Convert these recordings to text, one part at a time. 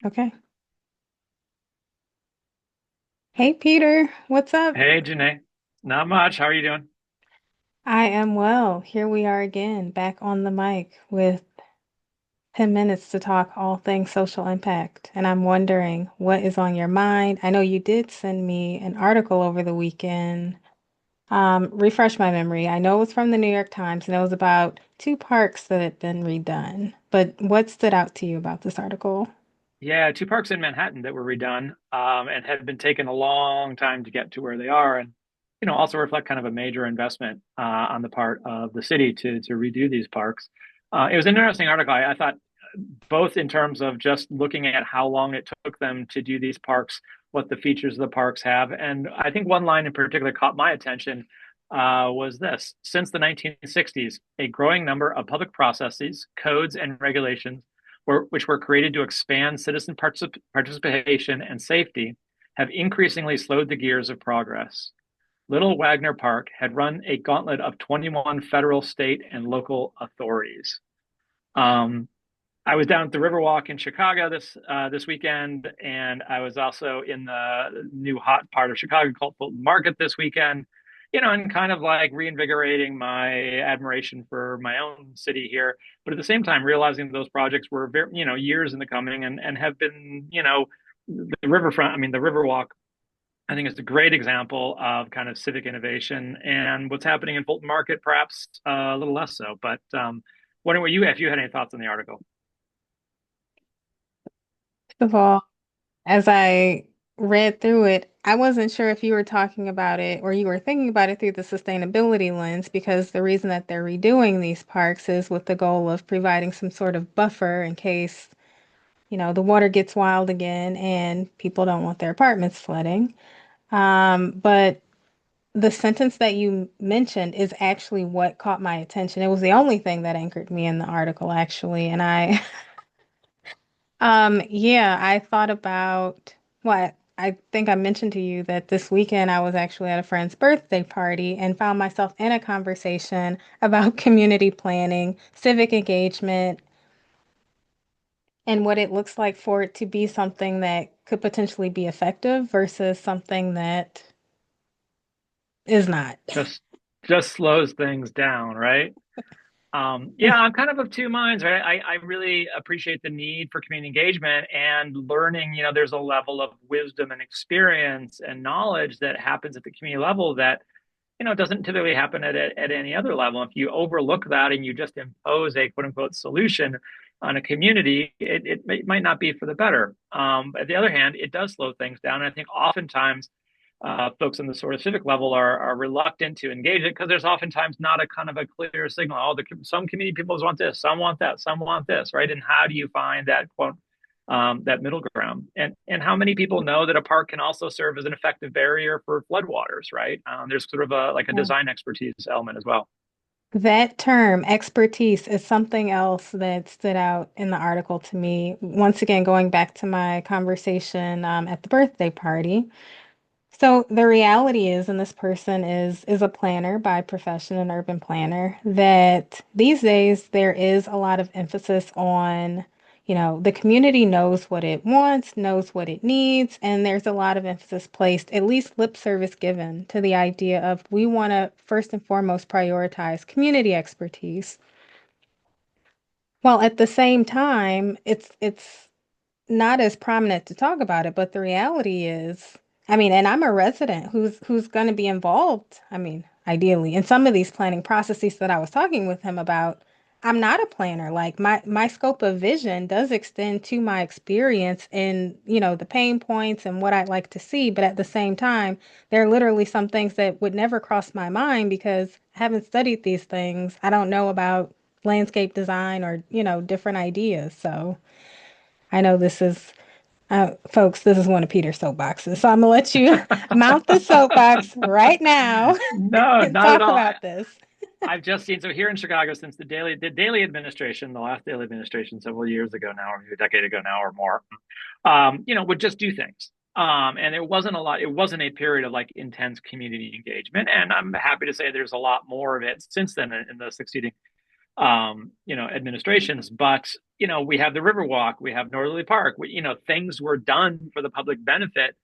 Okay. Hey, Peter, what's up? Hey, Janai. Not much. How are you doing? I am well. Here we are again, back on the mic with 10 minutes to talk all things social impact. And I'm wondering what is on your mind. I know you did send me an article over the weekend. Refresh my memory. I know it was from the New York Times and it was about two parks that had been redone. But what stood out to you about this article? Yeah, two parks in Manhattan that were redone and had been taken a long time to get to where they are, and also reflect kind of a major investment on the part of the city to redo these parks. It was an interesting article. I thought both in terms of just looking at how long it took them to do these parks, what the features of the parks have, and I think one line in particular caught my attention was this: since the 1960s, a growing number of public processes, codes, and regulations which were created to expand citizen participation and safety, have increasingly slowed the gears of progress. Little Wagner Park had run a gauntlet of 21 federal, state, and local authorities. Um, I was down at the Riverwalk in Chicago this weekend, and I was also in the new hot part of Chicago called Fulton Market this weekend. And kind of like reinvigorating my admiration for my own city here, but at the same time realizing those projects were very, years in the coming and have been, the riverfront. I mean, the Riverwalk. I think is a great example of kind of civic innovation, and what's happening in Fulton Market, perhaps a little less so. But wondering what you if you had any thoughts on the article. First of all, as I read through it, I wasn't sure if you were talking about it or you were thinking about it through the sustainability lens, because the reason that they're redoing these parks is with the goal of providing some sort of buffer in case, the water gets wild again and people don't want their apartments flooding. But the sentence that you mentioned is actually what caught my attention. It was the only thing that anchored me in the article, actually. And yeah, I thought about what I think I mentioned to you that this weekend I was actually at a friend's birthday party and found myself in a conversation about community planning, civic engagement, and what it looks like for it to be something that could potentially be effective versus something that is not. just just slows things down, right? Yeah, I'm kind of two minds, right? I really appreciate the need for community engagement and learning. There's a level of wisdom and experience and knowledge that happens at the community level that doesn't typically happen at any other level. If you overlook that and you just impose a quote unquote solution on a community, it might not be for the better. But on the other hand, it does slow things down. And I think oftentimes folks on the sort of civic level are reluctant to engage it because there's oftentimes not a kind of a clear signal. Oh, some community people want this, some want that, some want this, right? And how do you find that quote that middle ground? And how many people know that a park can also serve as an effective barrier for floodwaters, right? There's sort of a design expertise element as well. That term, expertise, is something else that stood out in the article to me. Once again, going back to my conversation at the birthday party. So the reality is, and this person is a planner by profession, an urban planner, that these days there is a lot of emphasis on, the community knows what it wants, knows what it needs, and there's a lot of emphasis placed, at least lip service given, to the idea of we want to first and foremost prioritize community expertise. While at the same time, it's not as prominent to talk about it, but the reality is, I mean, and I'm a resident who's going to be involved, I mean, ideally, in some of these planning processes that I was talking with him about. I'm not a planner. Like my scope of vision does extend to my experience in, the pain points and what I'd like to see, but at the same time, there are literally some things that would never cross my mind because I haven't studied these things. I don't know about landscape design or, different ideas. So, I know this is, folks, this is one of Peter's soapboxes. So I'm gonna let you mount the soapbox right now No, and not at talk all. about this. I've just seen so here in Chicago since the daily administration, the last daily administration several years ago now, or maybe a decade ago now or more, would just do things. And it wasn't a lot. It wasn't a period of like intense community engagement. And I'm happy to say there's a lot more of it since then in the succeeding administrations. But we have the Riverwalk, we have Northerly Park. Things were done for the public benefit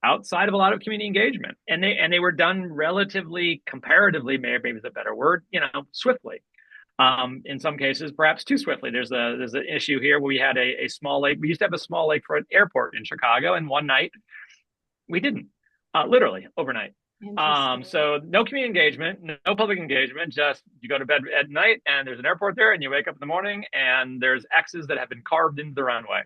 outside of a lot of community engagement, and they were done relatively, comparatively, maybe is a better word, swiftly. In some cases, perhaps too swiftly. There's an issue here where we had a small lake. We used to have a small lake for an airport in Chicago, and one night we didn't, literally overnight. Interesting. So no community engagement, no public engagement. Just you go to bed at night, and there's an airport there, and you wake up in the morning, and there's X's that have been carved into the runway.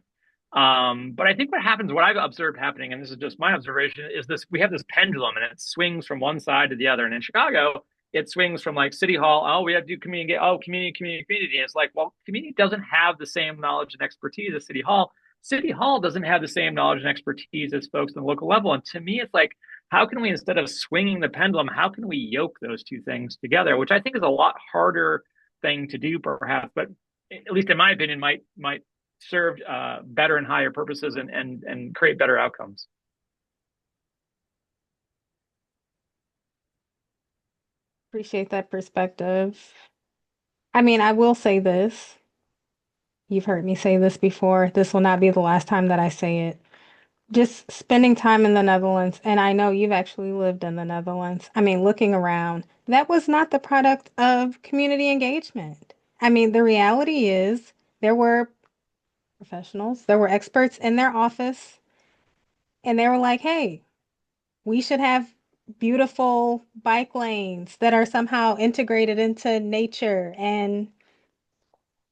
But I think what happens, what I've observed happening, and this is just my observation, is this: we have this pendulum, and it swings from one side to the other. And in Chicago, it swings from like City Hall. Oh, we have to do community. Oh, community, community, community. And it's like, well, community doesn't have the same knowledge and expertise as City Hall. City Hall doesn't have the same knowledge and expertise as folks on the local level. And to me, it's like, how can we, instead of swinging the pendulum, how can we yoke those two things together? Which I think is a lot harder thing to do, perhaps, but at least in my opinion, might serve better and higher purposes and create better outcomes. Appreciate that perspective. I mean, I will say this. You've heard me say this before. This will not be the last time that I say it. Just spending time in the Netherlands, and I know you've actually lived in the Netherlands. I mean, looking around, that was not the product of community engagement. I mean, the reality is there were professionals, there were experts in their office, and they were like, hey, we should have beautiful bike lanes that are somehow integrated into nature. And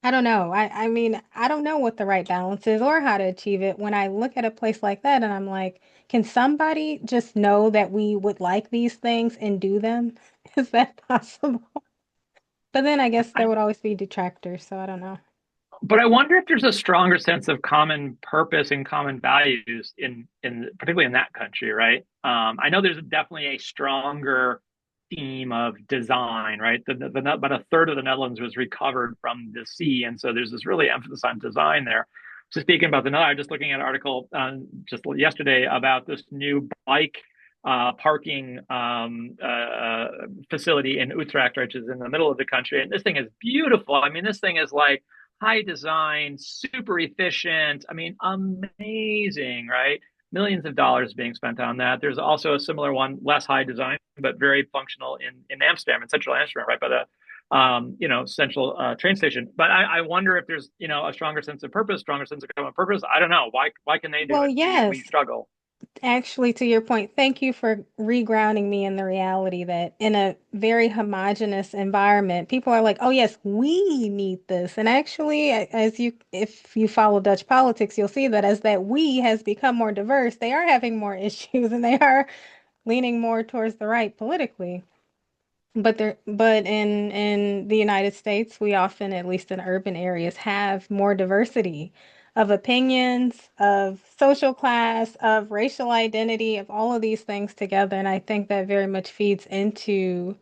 I don't know. I mean, I don't know what the right balance is or how to achieve it when I look at a place like that and I'm like, can somebody just know that we would like these things and do them? Is that possible? But then I guess there I, would always be detractors, so I don't know. but I wonder if there's a stronger sense of common purpose and common values in particularly in that country, right? I know there's definitely a stronger theme of design, right? About a third of the Netherlands was recovered from the sea, and so there's this really emphasis on design there. So speaking about the Netherlands, I was just looking at an article just yesterday about this new bike parking facility in Utrecht, which is in the middle of the country. And this thing is beautiful. I mean, this thing is like high design, super efficient. I mean, amazing, right? Millions of dollars being spent on that. There's also a similar one, less high design, but very functional in Amsterdam, in central Amsterdam, right by the central train station. But I wonder if there's, a stronger sense of purpose, stronger sense of common purpose. I don't know. Why can they do Well, it? We yes. struggle. Actually, to your point, thank you for regrounding me in the reality that in a very homogenous environment, people are like, oh, yes, we need this. And actually, if you follow Dutch politics, you'll see that as that we has become more diverse, they are having more issues and they are leaning more towards the right politically. But in the United States, we often, at least in urban areas, have more diversity of opinions, of social class, of racial identity, of all of these things together. And I think that very much feeds into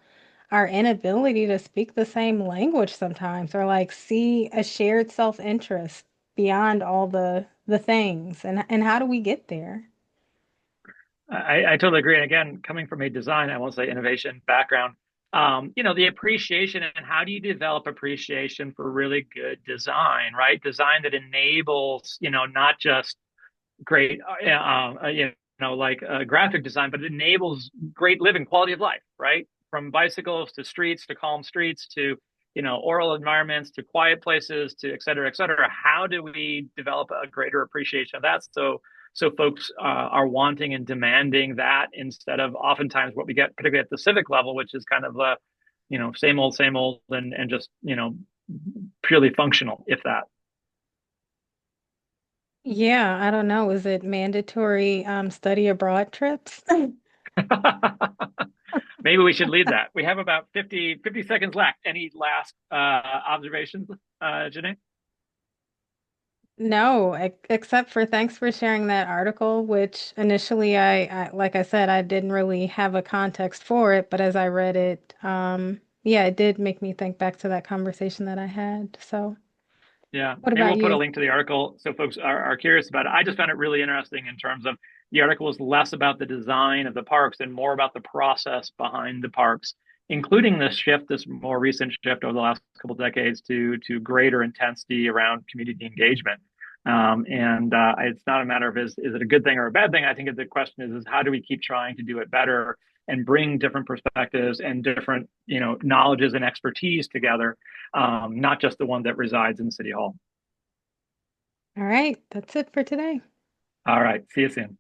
our inability to speak the same language sometimes, or like see a shared self-interest beyond all the things. And how do we get there? I totally agree. And again, coming from a design, I won't say innovation background, the appreciation and how do you develop appreciation for really good design, right? Design that enables, not just great, like graphic design, but it enables great living, quality of life, right? From bicycles to streets to calm streets to, oral environments to quiet places to et cetera, et cetera. How do we develop a greater appreciation of that? So folks are wanting and demanding that instead of oftentimes what we get, particularly at the civic level, which is kind of the, same old, and just, purely functional, if that. Yeah, I don't know. Is it mandatory study abroad trips? Maybe we should lead that. We have about 50 seconds left. Any last observations, Janai? No, except for thanks for sharing that article, which initially like I said, I didn't really have a context for it, but as I read it, yeah, it did make me think back to that conversation that I had. So, Yeah, what maybe about we'll put a you? link to the article so folks are curious about it. I just found it really interesting in terms of the article was less about the design of the parks and more about the process behind the parks including this shift, this more recent shift over the last couple of decades to greater intensity around community engagement. And it's not a matter of is it a good thing or a bad thing. I think the question is how do we keep trying to do it better and bring different perspectives and different knowledges and expertise together, not just the one that resides in City Hall. All right, that's it for today. All right, see you soon.